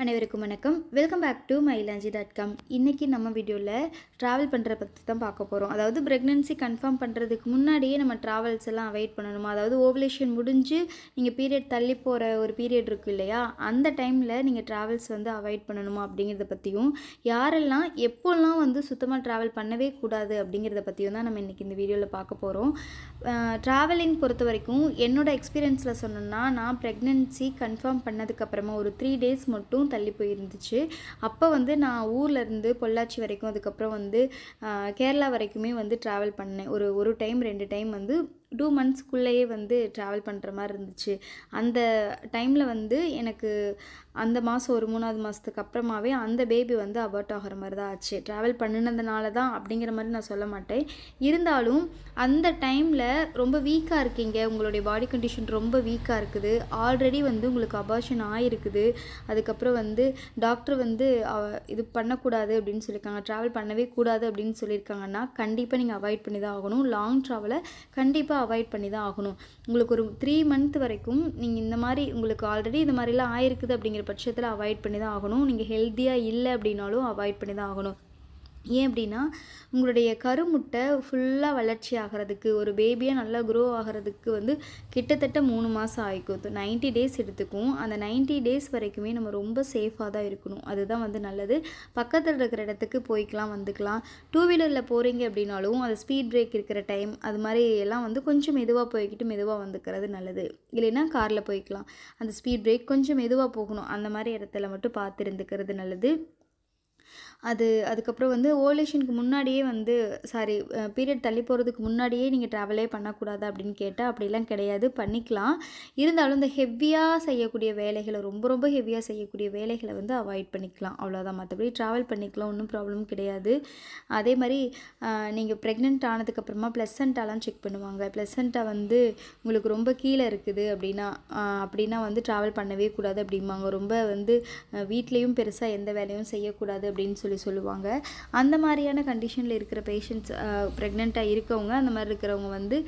அனைவருக்கும் வணக்கம். Welcome back to mailanji.com. இன்றைக்கி நம்ம வீடியோவில் ட்ராவல் பண்ணுறத பற்றி தான் பார்க்க போகிறோம். அதாவது ப்ரெக்னென்சி கன்ஃபார்ம் பண்ணுறதுக்கு முன்னாடியே நம்ம ட்ராவல்ஸ் எல்லாம் அவாய்ட் பண்ணணுமா, அதாவது ஓவலேஷன் முடிஞ்சு நீங்கள் பீரியட் தள்ளி போகிற ஒரு பீரியட் இருக்குது இல்லையா, அந்த டைமில் நீங்கள் ட்ராவல்ஸ் அவாய்ட் பண்ணணுமா அப்படிங்கிறத பற்றியும், யாரெல்லாம் எப்போல்லாம் சுத்தமாக ட்ராவல் பண்ணவே கூடாது அப்படிங்கிறத பற்றியும் தான் நம்ம இன்றைக்கி இந்த வீடியோவில் பார்க்க போகிறோம். ட்ராவலிங் பொறுத்த வரைக்கும் என்னோட எக்ஸ்பீரியன்ஸில் சொன்னோன்னா, நான் ப்ரெக்னென்சி கன்ஃபார்ம் பண்ணதுக்கப்புறமா ஒரு 3 days மட்டும் தள்ளி போயிருந்துச்சு. அப்போ நான் ஊர்லேருந்து பொள்ளாச்சி வரைக்கும், அதுக்கப்புறம் கேரளா வரைக்குமே ட்ராவல் பண்ணேன். ஒரு டைம் 2 டைம் 2 monthsக்குள்ளேயே ட்ராவல் பண்ணுற மாதிரி இருந்துச்சு. அந்த டைமில் எனக்கு அந்த மாதம் ஒரு 3வது மாதத்துக்கு அப்புறமாவே அந்த பேபி அபார்ட் ஆகிற மாதிரி தான் ஆச்சு. ட்ராவல் பண்ணினதுனால தான் அப்படிங்கிற மாதிரி நான் சொல்ல மாட்டேன். இருந்தாலும் அந்த டைமில் ரொம்ப வீக்காக இருக்கீங்க, உங்களுடைய பாடி கண்டிஷன் ரொம்ப வீக்காக இருக்குது, ஆல்ரெடி உங்களுக்கு அபார்ஷன் ஆகிருக்குது, அதுக்கப்புறம் டாக்டர் இது பண்ணக்கூடாது அப்படின்னு சொல்லியிருக்காங்க, ட்ராவல் பண்ணவே கூடாது அப்படின்னு சொல்லியிருக்காங்கன்னா கண்டிப்பாக நீங்கள் அவாய்ட் பண்ணி தான் ஆகணும். லாங் ட்ராவலை கண்டிப்பாக அவாய்ட் பண்ணி தான் ஆகணும். உங்களுக்கு ஒரு 3 month வரைக்கும் நீங்கள் இந்த மாதிரி உங்களுக்கு ஆல்ரெடி இந்த மாதிரிலாம் ஆயிருக்குது அப்படிங்கிற பட்சத்தில் அவாய்ட் பண்ணி தான் ஆகணும். நீங்கள் ஹெல்த்தியாக இல்லை அப்படின்னாலும் அவாய்ட் பண்ணி தான் ஆகணும். ஏன் அப்படின்னா, உங்களுடைய கருமுட்டை ஃபுல்லாக வளர்ச்சி ஆகிறதுக்கு, ஒரு பேபியாக நல்லா க்ரோ ஆகிறதுக்கு கிட்டத்தட்ட 3 மாதம் ஆகிக்கும். 90 days எடுத்துக்கும். அந்த 90 days வரைக்குமே நம்ம ரொம்ப சேஃபாக தான் இருக்கணும். அதுதான் நல்லது. பக்கத்தில் இருக்கிற இடத்துக்கு போய்க்கலாம் வந்துக்கலாம். 2 வீலரில் போகிறீங்க அப்படின்னாலும் அது ஸ்பீட் பிரேக் இருக்கிற டைம் அது மாதிரி எல்லாம் கொஞ்சம் மெதுவாக போய்கிட்டு மெதுவாக வந்துக்கிறது நல்லது. இல்லைன்னா காரில் போய்க்கலாம். அந்த ஸ்பீட் பிரேக் கொஞ்சம் மெதுவாக போகணும், அந்த மாதிரி இடத்துல மட்டும் பார்த்து இருந்துக்கிறது நல்லது. அதுக்கப்புறம் ஓவலேஷனுக்கு முன்னாடியே பீரியட் தள்ளி போகிறதுக்கு முன்னாடியே நீங்கள் ட்ராவலே பண்ணக்கூடாது அப்படின்னு கேட்டால் அப்படிலாம் கிடையாது, பண்ணிக்கலாம். இருந்தாலும் இந்த ஹெவியாக செய்யக்கூடிய வேலைகளை, ரொம்ப ரொம்ப ஹெவியாக செய்யக்கூடிய வேலைகளை அவாய்ட் பண்ணிக்கலாம், அவ்வளோதான். மற்றபடி ட்ராவல் பண்ணிக்கலாம், ஒன்றும் ப்ராப்ளம் கிடையாது. அதே மாதிரி நீங்கள் ப்ரெக்னென்ட் ஆனதுக்கப்புறமா ப்ளசண்டாலாம் செக் பண்ணுவாங்க. ப்ளசண்டா உங்களுக்கு ரொம்ப கீழே இருக்குது அப்படின்னா ட்ராவல் பண்ணவே கூடாது அப்படிம்பாங்க. ரொம்ப வீட்லேயும் பெருசாக எந்த வேலையும் செய்யக்கூடாது அப்படின்னு சொல்லுவாங்க. அந்த மாதிரியான கண்டிஷனில் இருக்கிற பேஷண்ட்ஸ், ப்ரெக்னெண்ட்டாக இருக்கவங்க, அந்த மாதிரி இருக்கிறவங்க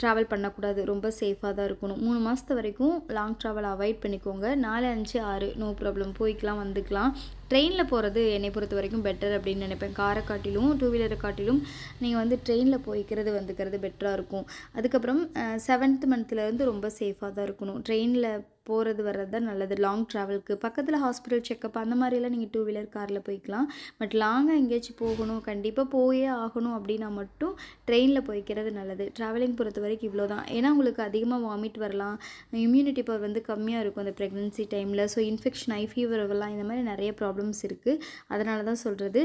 ட்ராவல் பண்ணக்கூடாது, ரொம்ப சேஃபாக தான் இருக்கணும். 3 மாதத்து வரைக்கும் லாங் ட்ராவல் அவாய்ட் பண்ணிக்கோங்க. 4, 5, 6 நோ ப்ராப்ளம், போய்க்கலாம் வந்துக்கலாம். ட்ரெயினில் போகிறது என்னை பொறுத்த வரைக்கும் பெட்டர் அப்படின்னு நினைப்பேன். காரை காட்டிலும் 2 வீலரை காட்டிலும் நீங்கள் ட்ரெயினில் போய்க்கிறது பெட்டராக இருக்கும். அதுக்கப்புறம் 7th monthலேருந்து ரொம்ப சேஃபாக தான் இருக்கணும். ட்ரெயினில் போகிறது வர்றது தான் நல்லது. லாங் ட்ராவலுக்கு பக்கத்தில் ஹாஸ்பிட்டல் செக்கப் அந்த மாதிரிலாம் நீங்கள் 2 வீலர் காரில் போய்க்கலாம். பட் லாங்காக எங்கேயாச்சும் போகணும், கண்டிப்பாக போயே ஆகணும் அப்படின்னா மட்டும் ட்ரெயினில் போய்க்கிறது நல்லது. ட்ராவலிங் பொறுத்த வரைக்கும் இவ்வளோ தான். ஏன்னா உங்களுக்கு அதிகமாக வாமிட் வரலாம், இம்யூனிட்டி பவர் கம்மியாக இருக்கும் அந்த ப்ரெக்னென்சி டைமில். ஸோ இன்ஃபெக்ஷன், ஃபீவர் வரலாம், இந்த மாதிரி நிறைய ப்ராப்ளம்ஸ் இருக்குது. அதனால தான் சொல்கிறது,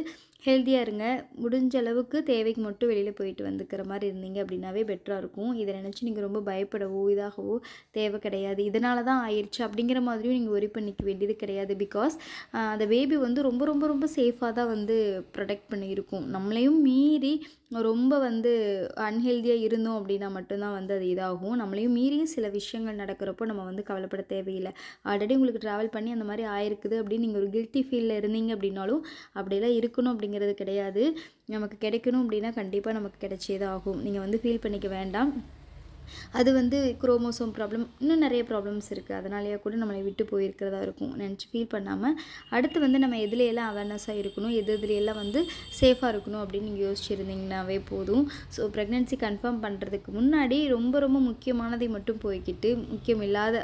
ஹெல்த்தியாக இருங்க. முடிஞ்ச அளவுக்கு தேவைக்கு மட்டும் வெளியில் போயிட்டு வந்துக்கிற மாதிரி இருந்தீங்க அப்படின்னாவே பெட்டராக இருக்கும். இதை நினச்சி நீங்கள் ரொம்ப பயப்படவோ இதாகவோ தேவை கிடையாது. இதனால தான் ஆயிடுச்சு அப்படிங்கிற மாதிரியும் நீங்கள் ஒரி பண்ணிக்க வேண்டியது கிடையாது. பிகாஸ் அந்த பேபி ரொம்ப ரொம்ப ரொம்ப சேஃபாக தான் ப்ரொடெக்ட் பண்ணியிருக்கும். நம்மளையும் மீறி ரொம்ப அன்ஹெல்தியாக இருந்தோம் அப்படின்னா மட்டும்தான் அது இதாகும். நம்மளையும் மீறி சில விஷயங்கள் நடக்கிறப்போ நம்ம கவலைப்பட தேவையில்லை. ஆல்ரெடி உங்களுக்கு ட்ராவல் பண்ணி அந்த மாதிரி ஆயிருக்குது அப்படின்னு நீங்கள் ஒரு கில்ட்டி ஃபீலில் இருந்தீங்க அப்படின்னாலும் அப்படியெல்லாம் இருக்கணும் அப்படிங்கிறது கிடையாது. நமக்கு கிடைக்கணும் அப்படின்னா கண்டிப்பாக நமக்கு கிடைச்சே தான் ஆகும். நீங்கள் ஃபீல் பண்ணிக்க வேண்டாம். அது குரோமோசோம் ப்ராப்ளம், இன்னும் நிறைய ப்ராப்ளம்ஸ் இருக்குது, அதனாலேயே கூட நம்மளை விட்டு போயிருக்கிறதா இருக்கும். நினச்சி ஃபீல் பண்ணாமல் அடுத்து நம்ம எதுலையெல்லாம் அவேர்னஸாக இருக்கணும், எதுலையெல்லாம் சேஃபாக இருக்கணும் அப்படின்னு நீங்கள் யோசிச்சுருந்தீங்கன்னாவே போதும். ஸோ ப்ரெக்னென்சி கன்ஃபார்ம் பண்ணுறதுக்கு முன்னாடி ரொம்ப ரொம்ப முக்கியமானதை மட்டும் போய்கிட்டு முக்கியம் இல்லாத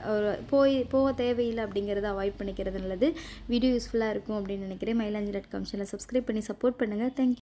போக தேவையில்லை அப்படிங்கிறத அவாய்ட் பண்ணிக்கிறது நல்லது. வீடியோ யூஸ்ஃபுல்லாக இருக்கும் அப்படின்னு நினைக்கிறேன். mailanji.com சேனலை சப்ஸ்கிரைப் பண்ணி சப்போர்ட் பண்ணுங்கள். தேங்க்யூ.